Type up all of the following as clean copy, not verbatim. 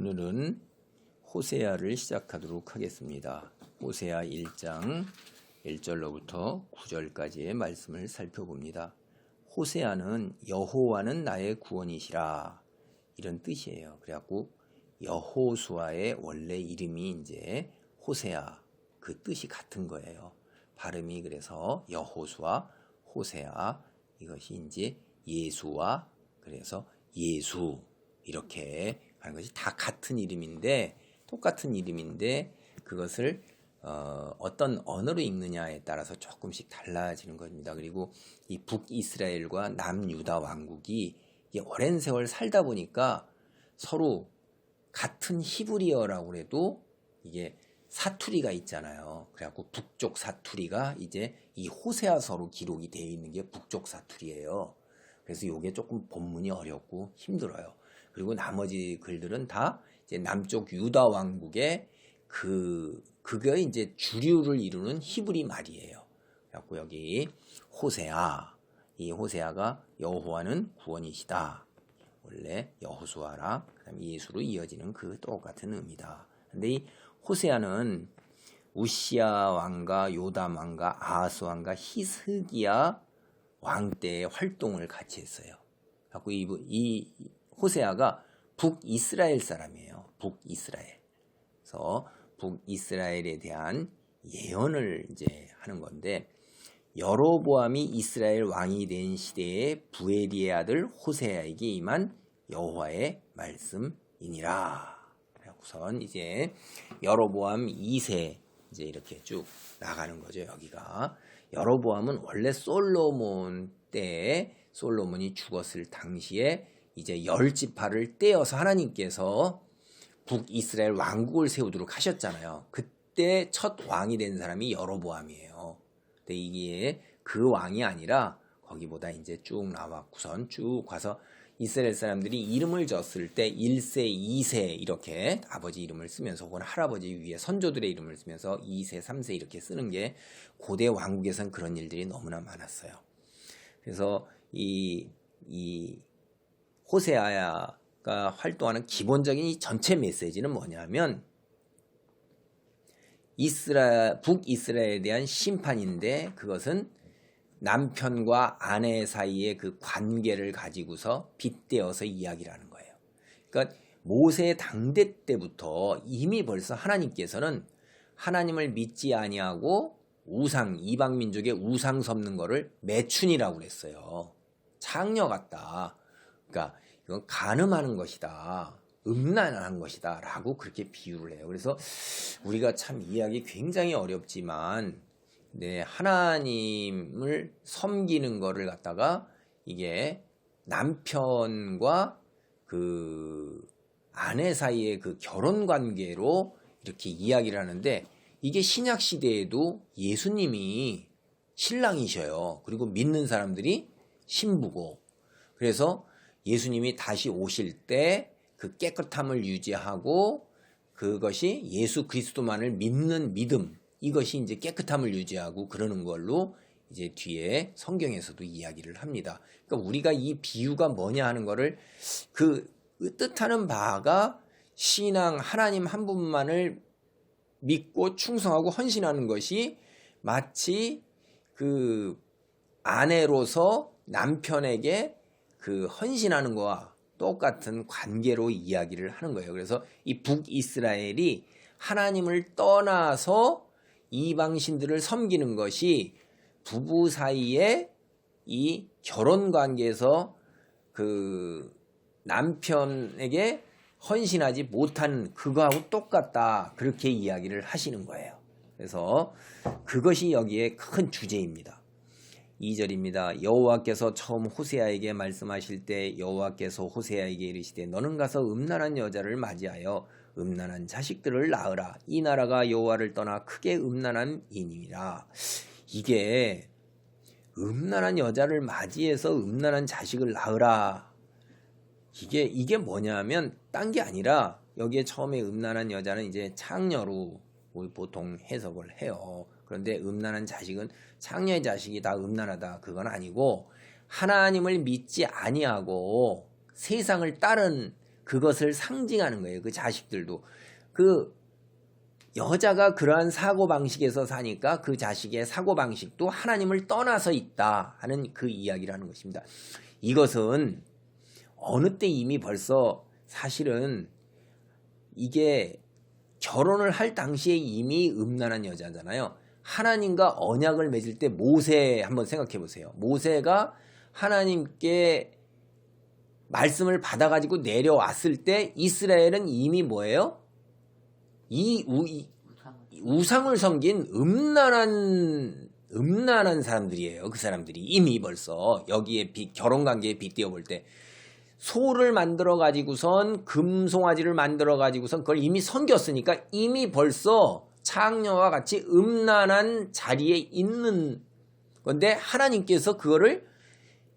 오늘은 호세아를 시작하도록 하겠습니다. 호세아 1장 1절로부터 9절까지의 말씀을 살펴봅니다. 호세아는 여호와는 나의 구원이시라 이런 뜻이에요. 그래갖고 여호수아의 원래 이름이 이제 호세아 그 뜻이 같은 거예요. 발음이 그래서 여호수아, 호세아 이것이 이제 예수와 그래서 예수 이렇게 하는 것이 다 같은 이름인데 똑같은 이름인데 그것을 어떤 언어로 읽느냐에 따라서 조금씩 달라지는 겁니다. 그리고 이 북이스라엘과 남유다 왕국이 오랜 세월 살다 보니까 서로 같은 히브리어라고 해도 이게 사투리가 있잖아요. 그래갖고 북쪽 사투리가 이제 이 호세아서로 기록이 되어 있는 게 북쪽 사투리예요. 그래서 이게 조금 본문이 어렵고 힘들어요. 그리고 나머지 글들은 다 이제 남쪽 유다 왕국의 그게 이제 주류를 이루는 히브리 말이에요. 그래갖고 여기 호세아, 이 호세아가 여호와는 구원이시다. 원래 여호수아라 그다음에 예수로 이어지는 그 똑같은 의미다. 근데 이 호세아는 우시야 왕과 요담 왕과 아하스 왕과 히스기야 왕 때의 활동을 같이 했어요. 그래갖고 이 호세아가 북이스라엘 사람이에요. 북이스라엘. 그래서 북이스라엘에 대한 예언을 이제 하는 건데 여로보암이 이스라엘 왕이 된 시대에 부에리의 아들 호세아에게 임한 여호와의 말씀이니라. 우선 이제 여로보암 2세 이제 이렇게 쭉 나가는 거죠. 여기가 여로보암은 원래 솔로몬 때에 솔로몬이 죽었을 당시에 이제 10지파를 떼어서 하나님께서 북이스라엘 왕국을 세우도록 하셨잖아요. 그때 첫 왕이 된 사람이 여로보암이에요. 근데 이게 그 왕이 아니라 거기보다 이제 쭉 나왔고선 쭉 가서 이스라엘 사람들이 이름을 졌을 때 1세, 2세 이렇게 아버지 이름을 쓰면서 혹은 할아버지 위에 선조들의 이름을 쓰면서 2세, 3세 이렇게 쓰는 게 고대 왕국에선 그런 일들이 너무나 많았어요. 그래서 이 호세아가 활동하는 기본적인 이 전체 메시지는 뭐냐면 북이스라엘에 대한 심판인데 그것은 남편과 아내 사이의 그 관계를 가지고서 빗대어서 이야기를 하는 거예요. 그러니까 모세 당대 때부터 이미 벌써 하나님께서는 하나님을 믿지 아니하고 이방 민족의 우상 섬는 거를 매춘이라고 그랬어요. 창녀 같다. 그러니까 이건 간음하는 것이다. 음란한 것이다. 라고 그렇게 비유를 해요. 그래서 우리가 참 이해하기 굉장히 어렵지만 네, 하나님을 섬기는 거를 갖다가 이게 남편과 그 아내 사이의 그 결혼 관계로 이렇게 이야기를 하는데 이게 신약 시대에도 예수님이 신랑이셔요. 그리고 믿는 사람들이 신부고 그래서 예수님이 다시 오실 때 그 깨끗함을 유지하고 그것이 예수 그리스도만을 믿는 믿음 이것이 이제 깨끗함을 유지하고 그러는 걸로 이제 뒤에 성경에서도 이야기를 합니다. 그러니까 우리가 이 비유가 뭐냐 하는 거를 그 뜻하는 바가 신앙 하나님 한 분만을 믿고 충성하고 헌신하는 것이 마치 그 아내로서 남편에게 그 헌신하는 거와 똑같은 관계로 이야기를 하는 거예요. 그래서 이 북이스라엘이 하나님을 떠나서 이방신들을 섬기는 것이 부부 사이에 이 결혼 관계에서 그 남편에게 헌신하지 못하는 그거하고 똑같다. 그렇게 이야기를 하시는 거예요. 그래서 그것이 여기에 큰 주제입니다. 2절입니다. 여호와께서 처음 호세아에게 말씀하실 때 여호와께서 호세아에게 이르시되 너는 가서 음란한 여자를 맞이하여 음란한 자식들을 낳으라. 이 나라가 여호와를 떠나 크게 음란함이니라. 이게 음란한 여자를 맞이해서 음란한 자식을 낳으라. 이게 뭐냐면 딴 게 아니라 여기에 처음에 음란한 여자는 이제 창녀로 보통 해석을 해요. 그런데 음란한 자식은 창녀의 자식이 다 음란하다. 그건 아니고 하나님을 믿지 아니하고 세상을 따른 그것을 상징하는 거예요. 그 자식들도. 그 여자가 그러한 사고방식에서 사니까 그 자식의 사고방식도 하나님을 떠나서 있다 하는 그 이야기를 하는 것입니다. 이것은 어느 때 이미 벌써 사실은 이게 결혼을 할 당시에 이미 음란한 여자잖아요. 하나님과 언약을 맺을 때 모세 한번 생각해 보세요. 모세가 하나님께 말씀을 받아가지고 내려왔을 때 이스라엘은 이미 뭐예요? 이 우상을 섬긴 음란한 사람들이에요. 그 사람들이 이미 벌써 여기에 결혼관계에 빗대어 볼 때 소를 만들어 가지고선 금송아지를 만들어 가지고선 그걸 이미 섬겼으니까 이미 벌써 창녀와 같이 음란한 자리에 있는 건데 하나님께서 그거를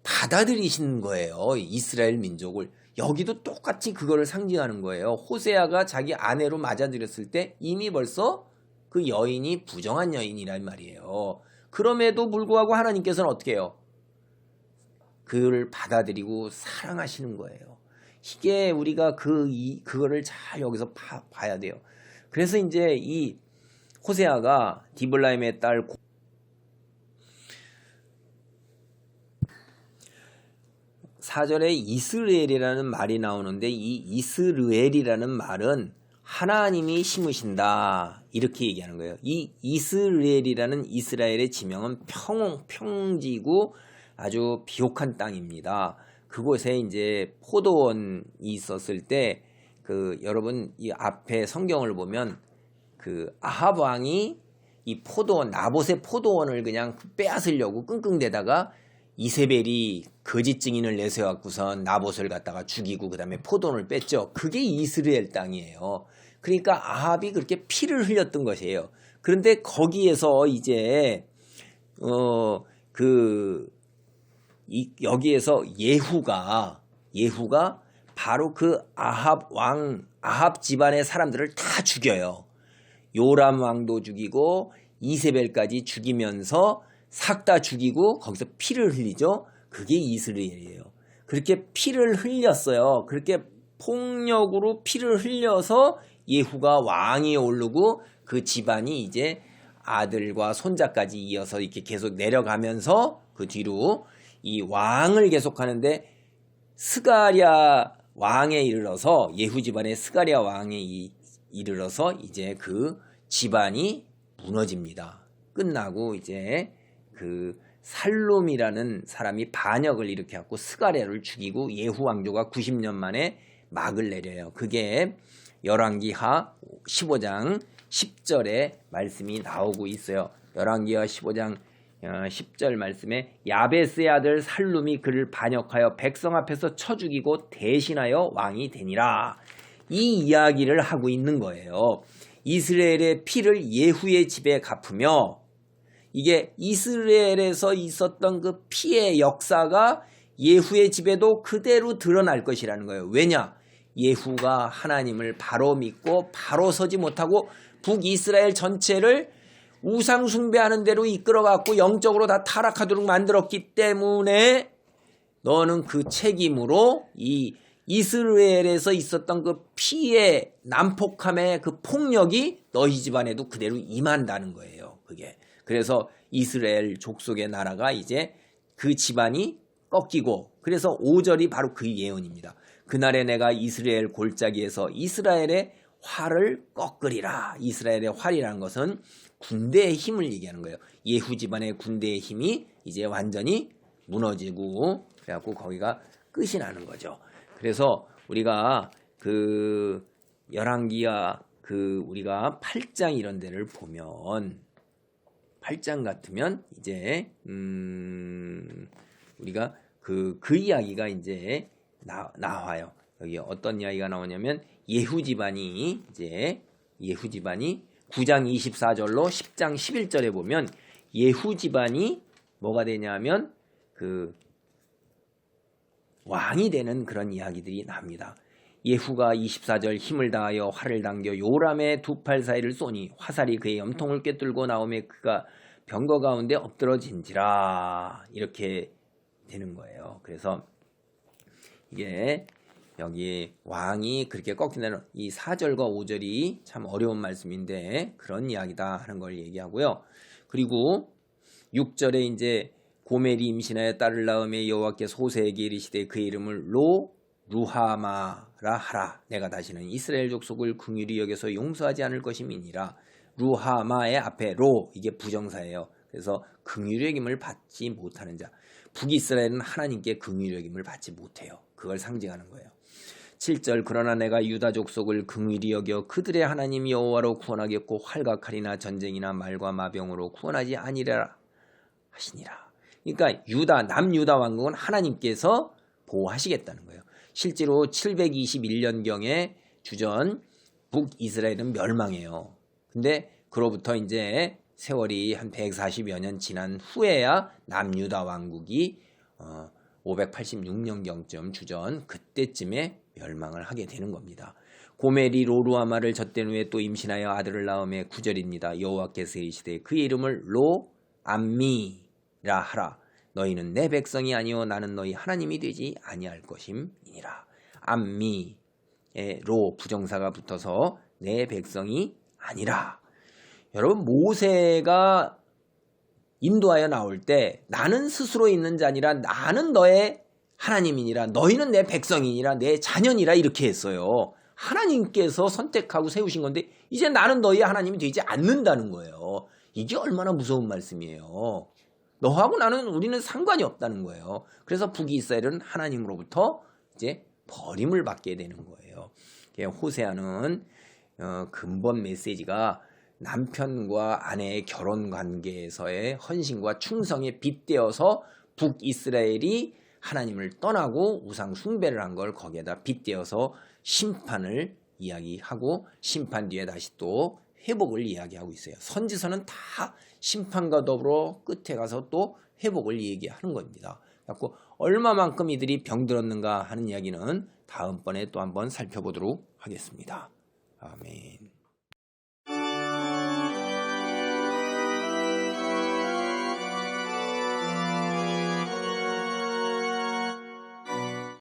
받아들이신 거예요. 이스라엘 민족을. 여기도 똑같이 그거를 상징하는 거예요. 호세아가 자기 아내로 맞아들였을 때 이미 벌써 그 여인이 부정한 여인이란 말이에요. 그럼에도 불구하고 하나님께서는 어떻게 해요? 그를 받아들이고 사랑하시는 거예요. 이게 우리가 그거를 잘 여기서 봐야 돼요. 그래서 이제 이 호세아가 디블라임의 딸 4절에 이스라엘이라는 말이 나오는데 이 이스라엘이라는 말은 하나님이 심으신다 이렇게 얘기하는 거예요. 이 이스라엘이라는 이스라엘의 지명은 평지고 아주 비옥한 땅입니다. 그곳에 이제 포도원이 있었을 때 여러분 이 앞에 성경을 보면 그 아합 왕이 이 포도원 나봇의 포도원을 그냥 빼앗으려고 끙끙대다가 이세벨이 거짓 증인을 내세워갖고선 나봇을 갖다가 죽이고 그 다음에 포도원을 뺐죠. 그게 이스라엘 땅이에요. 그러니까 아합이 그렇게 피를 흘렸던 것이에요. 그런데 거기에서 이제 여기에서 예후가 바로 그 아합 집안의 사람들을 다 죽여요. 요람 왕도 죽이고 이세벨까지 죽이면서 싹 다 죽이고 거기서 피를 흘리죠. 그게 이스라엘이에요. 그렇게 피를 흘렸어요. 그렇게 폭력으로 피를 흘려서 예후가 왕위에 오르고 그 집안이 이제 아들과 손자까지 이어서 이렇게 계속 내려가면서 그 뒤로 이 왕을 계속하는데 스가랴 왕에 이르러서 예후 집안의 스가랴 왕에 이르러서 이제 그 집안이 무너집니다. 끝나고 이제 그 살롬이라는 사람이 반역을 일으켜갖고 스가랴를 죽이고 예후 왕조가 90년 만에 막을 내려요. 그게 열왕기하 15장 10절에 말씀이 나오고 있어요. 열왕기하 15장 10절 말씀에 야베스의 아들 살룸이 그를 반역하여 백성 앞에서 쳐 죽이고 대신하여 왕이 되니라. 이 이야기를 하고 있는 거예요. 이스라엘의 피를 예후의 집에 갚으며 이게 이스라엘에서 있었던 그 피의 역사가 예후의 집에도 그대로 드러날 것이라는 거예요. 왜냐? 예후가 하나님을 바로 믿고 바로 서지 못하고 북이스라엘 전체를 우상 숭배하는 대로 이끌어갖고 영적으로 다 타락하도록 만들었기 때문에 너는 그 책임으로 이 이스라엘에서 있었던 그 피의 난폭함의 그 폭력이 너희 집안에도 그대로 임한다는 거예요. 그게. 그래서 이스라엘 족속의 나라가 이제 그 집안이 꺾이고 그래서 5절이 바로 그 예언입니다. 그날에 내가 이스라엘 골짜기에서 이스라엘의 활을 꺾으리라. 이스라엘의 활이라는 것은 군대의 힘을 얘기하는 거예요. 예후 집안의 군대의 힘이 이제 완전히 무너지고 그래갖고 거기가 끝이 나는 거죠. 그래서 우리가 그 열왕기야 우리가 8장 이런 데를 보면 8장 같으면 이제 우리가 그 이야기가 이제 나와요. 여기 어떤 이야기가 나오냐면 예후 집안이 9장 24절로 10장 11절에 보면 예후 집안이 뭐가 되냐면 그 왕이 되는 그런 이야기들이 납니다. 예후가 24절 힘을 다하여 활을 당겨 요람의 두 팔 사이를 쏘니 화살이 그의 염통을 꿰뚫고 나오매 그가 병거 가운데 엎드러진지라 이렇게 되는 거예요. 그래서 이게 여기 왕이 그렇게 꺾인다는 이 4절과 5절이 참 어려운 말씀인데 그런 이야기다 하는 걸 얘기하고요. 그리고 6절에 이제 고멜이 임신하여 딸을 낳음에 여호와께서 호세에게 이르시되 그의 이름을 루하마라 하라. 내가 다시는 이스라엘 족속을 긍휼히 여겨서 용서하지 않을 것임이니라. 루하마의 앞에 로 이게 부정사예요. 그래서 긍휼히 여김을 받지 못하는 자. 북이스라엘은 하나님께 긍휼히 여김을 받지 못해요. 그걸 상징하는 거예요. 7절 그러나 내가 유다 족속을 긍휼히 여겨 그들의 하나님 여호와로 구원하겠고 활과 칼이나 전쟁이나 말과 마병으로 구원하지 아니라 하시니라. 그러니까 남유다 왕국은 하나님께서 보호하시겠다는 거예요. 실제로 721년경에 주전 북이스라엘은 멸망해요. 근데 그로부터 이제 세월이 한 140여 년 지난 후에야 남유다 왕국이 586년경쯤 주전 그때쯤에 멸망을 하게 되는 겁니다. 고멜이 로루아마를 젖된 후에 또 임신하여 아들을 낳음에 9절입니다. 여호와께서 이르시되 그의 이름을 로암미라 하라. 너희는 내 백성이 아니요 나는 너희 하나님이 되지 아니할 것임이니라. 암미에 로 부정사가 붙어서 내 백성이 아니라. 여러분 모세가 인도하여 나올 때 나는 스스로 있는 자 아니라 나는 너의 하나님이니라. 너희는 내 백성이니라. 내 자녀니라 이렇게 했어요. 하나님께서 선택하고 세우신 건데 이제 나는 너희 하나님이 되지 않는다는 거예요. 이게 얼마나 무서운 말씀이에요. 너하고 우리는 상관이 없다는 거예요. 그래서 북이스라엘은 하나님으로부터 이제 버림을 받게 되는 거예요. 호세아는 근본 메시지가 남편과 아내의 결혼 관계에서의 헌신과 충성에 빗대어서 북이스라엘이 하나님을 떠나고 우상 숭배를 한 걸 거기에다 빗대어서 심판을 이야기하고 심판 뒤에 다시 또 회복을 이야기하고 있어요. 선지서는 다 심판과 더불어 끝에 가서 또 회복을 얘기하는 겁니다. 그래서 얼마만큼 이들이 병들었는가 하는 이야기는 다음번에 또 한번 살펴보도록 하겠습니다. 아멘.